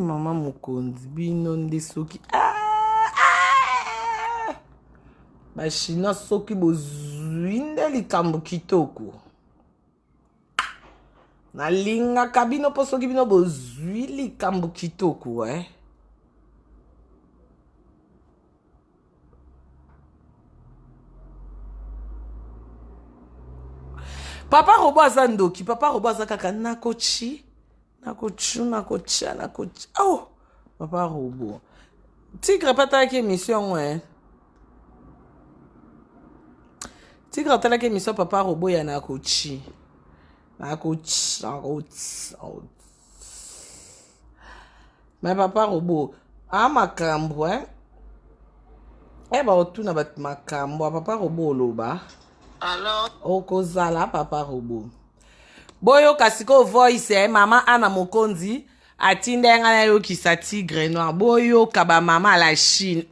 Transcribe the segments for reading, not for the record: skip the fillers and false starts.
mama mokonzi bino nde soki bashina soki bozwi nde likambo kitoko nalingaka bino mpo soki bino bozwi likambo kitoko Papa Robo aza ndoki, Papa Robo aza kaka nakochi. Oh, Papa Robo. Tigre pata ki émission Tigre tala ki émission Papa Robo ya nakochi. Mais Papa Robo, makambo ba otuna bat makambo Papa Robo loba. Alors, Okozala Papa Robo. Boyo kasiko voice mama ana mokonzi atindenga na yo kisa tigre noir boyo kaba mama la Chine.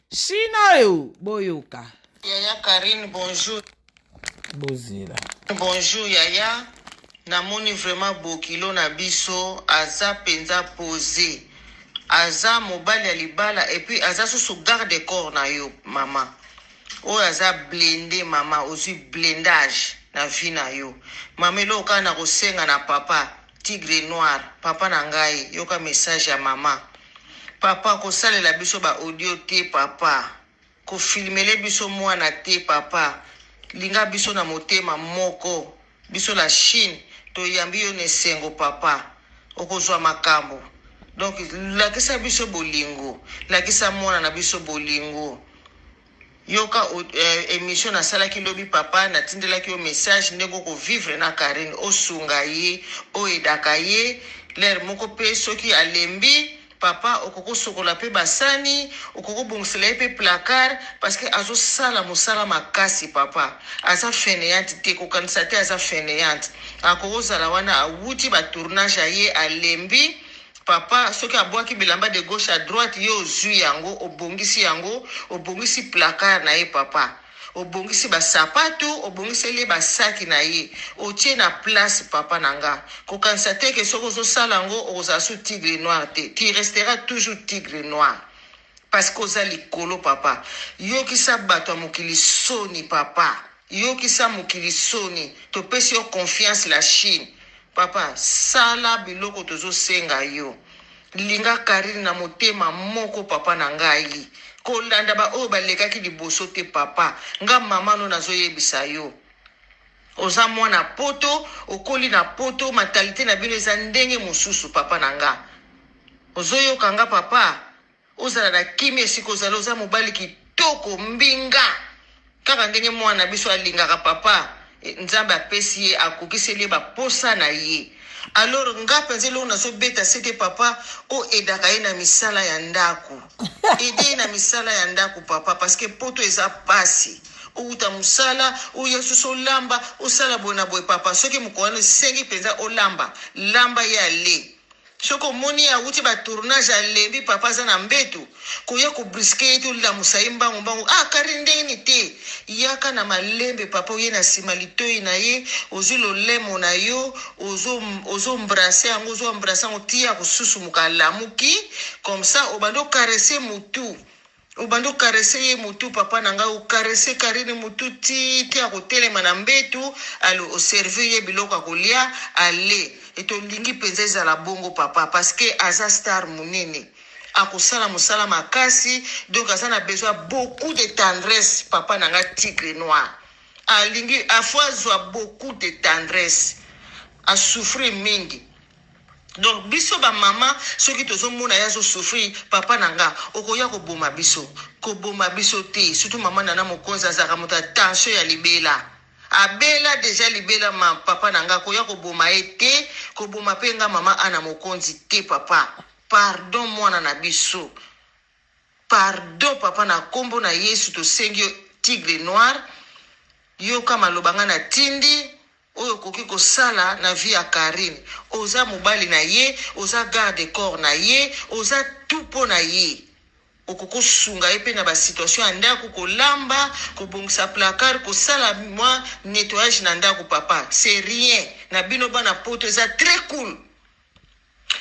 Chine yo boyo ka. Yaya Karine, bonjour. Bozila. Bonjour Yaya. Namoni vraiment bokilo na biso aza penza posé. Aza mobile ya libala et puis aza sous garde corps na yo mama. O aza blindé mama, ozu blindage na vie na yo. Mama loka na kosenga na papa, tigre noir, papa na ngai, yoka message ya mama. Papa ko salela biso ba audio te papa. Ko filmele biso mwana te papa. Linga biso na motema moko. Biso la Chine, to yambi yo nesengo papa. Okozwa makambo. Donc lakisa biso bolingo, lakisa mwana na biso bolingo. Yoka émission na sala ki lobi papa na tindela ki o message ndeko ko vivre na Karine o sunga ye o edaka ye l'air moko pe soki alembi papa okoko sokola pe basani okoko bongsela pe placard parce que azo sala musala makasi papa aza fainéante te ko kanisa te aza fainéante akoko zala wana awuti ba tournage ye alembi papa soki abwaki bilamba de gauche à droite yo zui yango obongisi placard na ye papa obongisi ba sapato obongisi le ba saki na ye otie na place papa nanga ko kanisa te ke soko zo sala ngo oza su tigre noir te tu resteras toujours tigre noir parce que oza likolo papa yo kisa bato mokili soni papa yo kisa mokili soni to pesi yo confiance la Chine. Papa, sala biloko tozo senga yo. Linga Karine na motema moko papa na ngai. Ko landa ba o baleka ki liboso te papa. Nga mama no nazo yebisa yo. Oza mwana poto, okoli na poto, mentalite na bino eza ndenge mosusu papa na nga. Ozo yo kanga papa. Ozala na kimi esiko ozala oza mobali kitoko mbinga. Kaka ndenge mwana biso alingaka papa. Nzambe apesi ye akokiseli ba posa na ye. Alors nga penzelo na so beta sete papa o edaka ye na misala ya ndaku. Ede na misala ya ndaku papa parce que poto eza pasi. O uta musala o yesu so lamba o sala bona boy papa soki mukwana sengi penza o lamba ya le. Soko moni ya uti ba tournage a lebi papa za na mbetu koya ko briske to la musaimba mbangu Karine ndeni te yaka na malembe papa ye na simalito na ye ozulo lemo na yo ozo embrasser yango ozo embrasser otia kususu mukalamuki comme ça obando caresser mutu obando caresser ye mutu papa nanga o caresser Karine mutu ti akotelema na mbetu alo o servir ye biloko akolia ale eto lingi penza za la bongo papa parce que aza star munene akosala musala makasi donc aza na besoin beaucoup de tendresse papa nanga tigre noir alingi afwazwa beaucoup de tendresse a souffrir mingi. Donc biso ba mama soki tozo mona yazo souffrir papa nanga okoya ko boma biso te surtout mama nana mokonza za kamuta tension ya libela abela déjà libela ma papa nanga koya ko boma ete ko boma penga mama ana mokonzi te papa pardon mwana na biso pardon papa na kombo na Yesu to sengi tigre noir yo kama lobanga na tindi oyo koki kosala na vie ya Karine oza mobali na ye oza garde corps na ye oza tupo na ye okoko sunga epe na ba situation ya ndako kolamba kobongisa placard kosala moi nettoyage na ndako papa c'est rien na bino bana poto eza très cool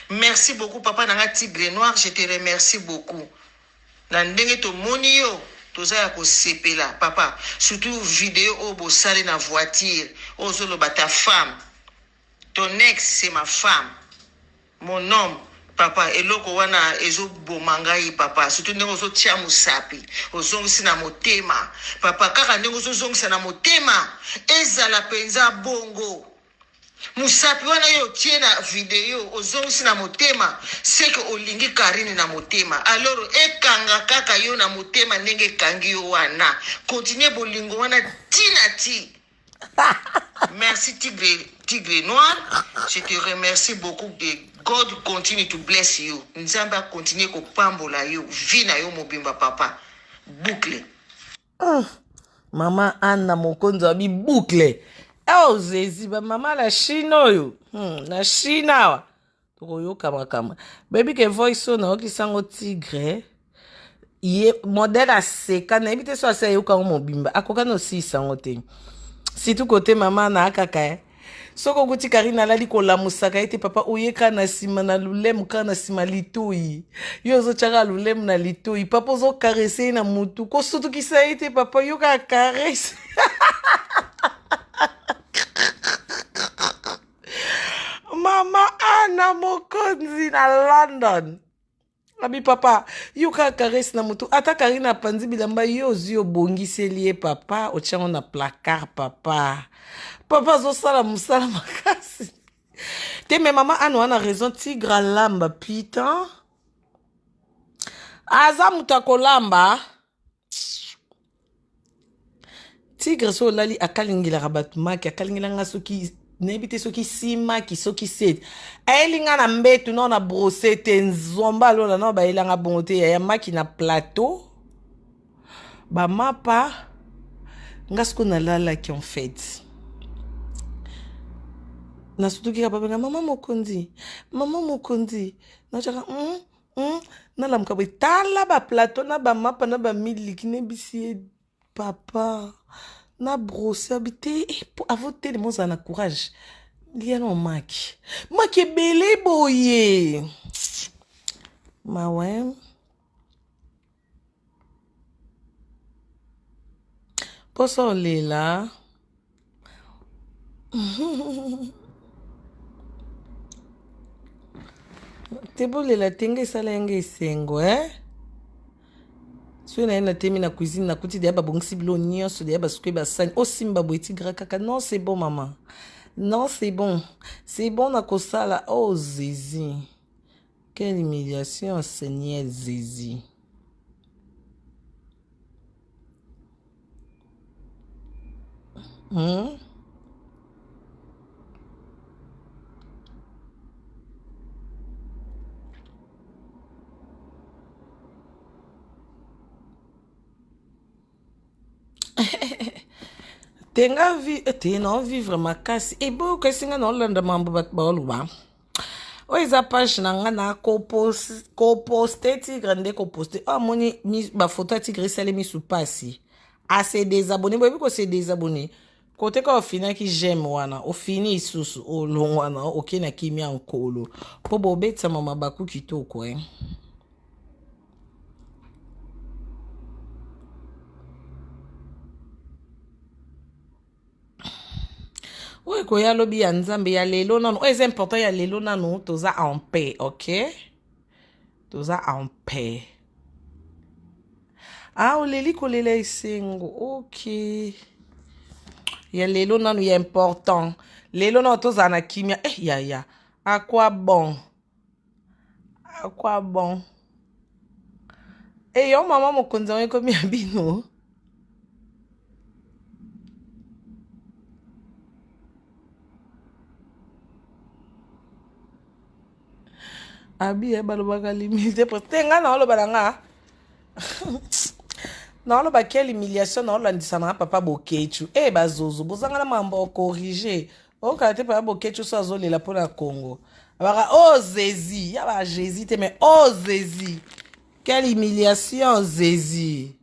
Merci beaucoup, papa Nanga Tigre Noir. Je te remercie beaucoup. Nandenge to moni yo. Toza ya ko sepela, papa. Surtout vidéo au bo sale na voiture. Ozolo ba ta femme. Ton ex, c'est ma femme. Mon homme. Papa, eloko wana ezo bomangai papa. Surtout ndenge ozo tia musapi. Ozongisi na motema. Papa, kaka ndenge ozo zongisa na motema. Ezala penza bongo. Musapi wana yo tie na video ozongisi na motema. Seke olingi Karine na motema. Alors, ekanga kaka yo na motema ndenge kangi yo wana. Continue bolingo wana ti. Merci Tigre Noir. Je te remercie beaucoup de God continue to bless you. Nzamba continue ko pambola yo. Vina yo mobimba papa. Boucle. Mama Anna Mokonzi abi boucle. Oh Zezi ba mama la Chino yo. Na China wa. Toko yo kama. Baby ke voice na oki sango Tigre. Ye modèle a seka na ebite so ase yo ka mobimba. Akoka no si sango te. Si tout côté maman na kaka. Soko kuti Karine alali kolamusaka ete papa oyeka na sima na lulemu ka na sima litoi. Yo zo chaka lulemu na litoi. Papa ozo karese na mutu. Ko sutu kisa ete papa yo ka karese. Mama Anna Mokonzi na London. Abi papa, yo ka karese na mutu. Ata Karine apanzi bilamba yo zio bongiseli ye papa. Ochango na placard papa. Papa zo sala musala makasi. Te me mama Anna wana raison Tigre lamba putain. Aza mutako lamba. Tigre so lali akalingila rabatmaki akalingila nga soki nebite soki sima ki soki set. Ailinga na mbetu no na brossette nzomba lola no ba ilanga bongote ya maki na plateau. Ba mapa ngasko na lala ki en fait. Na sutuki ka papa mama Mokonzi na chaka na la mkabwe tala ba plateau na ba mapa na ba miliki ne bisi papa na brosse habité pour avoir tellement de courage lié no maki belé boye ma ouais pour ça là te bolela tenge sala yange sengo so na temi na cuisine na kuti de ba bongisi bilo nyonso de ba suke ba sani o simba bo Tigre kaka non c'est bon maman non c'est bon na kosala oh Zizi quelle humiliation Seigneur Zizi tenga te non vivre makasi e bo kesinga no landa mambo bakbaoluba o eza page na nga na ko-poste Tigre nde ko-poste amoni ba photo Tigre sale mi supasi a se désabonner bo biko se désabonner côté ka ofina ki j'aime wana ofini isusu o long wana ok na kimia nkolo po bo betsa mama baku kitoko Oui, quand y a lobby ya nzambe ya lelo nanu. C'est important ya lelo nanu toza en paix, ok? Toza en paix. Ah, oleli kolela isengo. Ok. Ya lelo nanu ya important. Lelo nanu toza na kimia. Ya. À quoi bon? À quoi bon? Yo maman Mokonzi wange komi ya bino. Abi balobaka limite parce que nga na oloba nga na oloba quelle humiliation na olandisa na papa Bokechu bazozo bozanga na mambo corriger o ka te papa Bokechu so azolela pona Congo abaka oh Zezi ya ba Jésus te mais oh Zezi quelle humiliation Zezi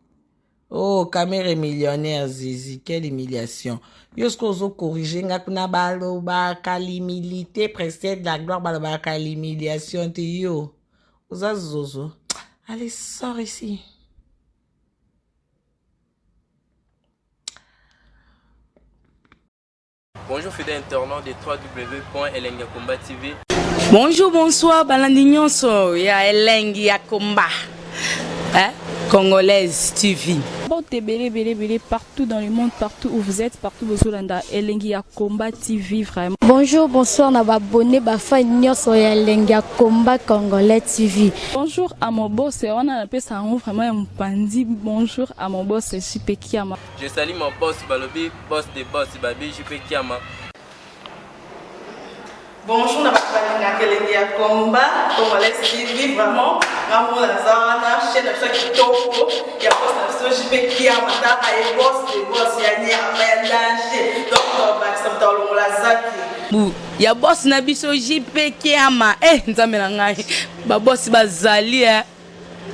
Oh, caméra millionnaire Zizi, quelle humiliation. Yosko zo corriger ngakuna balo ba kalimilité précède la gloire balo ba kalimiliation te yo. Oza zozo. Allez, sors ici. Bonjour fidèles internautes de www.elengiakomba TV. Bonjour, bonsoir, balandinyon so ya Elengiakomba. Congolaise TV. Bon, belé partout dans le monde, partout où vous êtes, partout où vous êtes, Elengiakomba TV vraiment. Bonjour, bonsoir, na abonné bafa nyonso ya Elengiakomba Congolais TV. Bonjour à mon boss, on a appelé ça vraiment un pandi. Bonjour à mon boss, JP Kiama. Je salue mon boss Balobi, boss des boss Babi, JP Kiama. Bonjour, Elengiakomba Congolais TV vraiment. Maman Lazana, chaîne de chaque topo, il y a pas de JP Kiama, et boss des boss, il y a un danger. Donc, on va accepter le Lazaki. Ya boss na biso JP Kiama nzambe na ngai ba boss bazali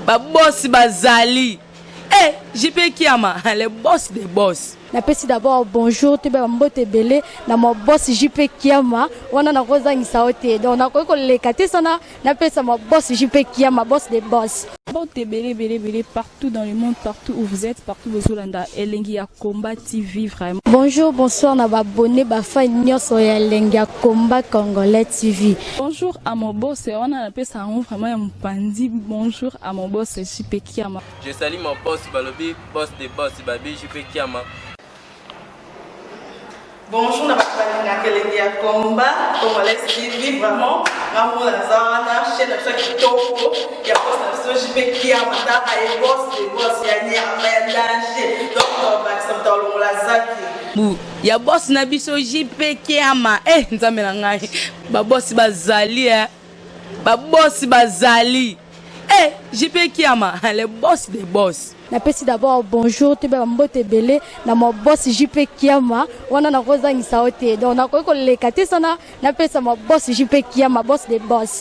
ba boss bazali JP Kiama le boss des boss. Napesi d'abord bonjour te ba mbote belé na mo boss JP Kiama wana na kozangisa ote donc na ko leka te sana napesa mo boss JP Kiama boss des boss. Bon, belé partout dans le monde, partout où vous êtes, partout où vous êtes, Elengiakomba TV vraiment. Bonjour, bonsoir, na abonné bafa nyonso ya Elengiakomba Congolais TV. Bonjour à mon boss, on a appelé ça vraiment un pandi. Bonjour à mon boss, JP Kiama. Je salue mon boss Balobi, boss des boss Babi, JP Kiama. Bonjour, Elengiakomba Congolais TV vraiment. Maman Lazana, chaîne de chaque topo, il y a pas de JP Kiama, et boss des boss, il y a un danger. Donc, on va accepter le Lazaki. Ya boss na biso JP Kiama nzambe na ngai ba boss bazali ba boss bazali JP Kiama le boss des boss. Napesi d'abord bonjour te ba mbote belé na mo boss JP Kiama wana na kozangisa ote donc na ko leka te sana napesa mo boss JP Kiama boss des boss.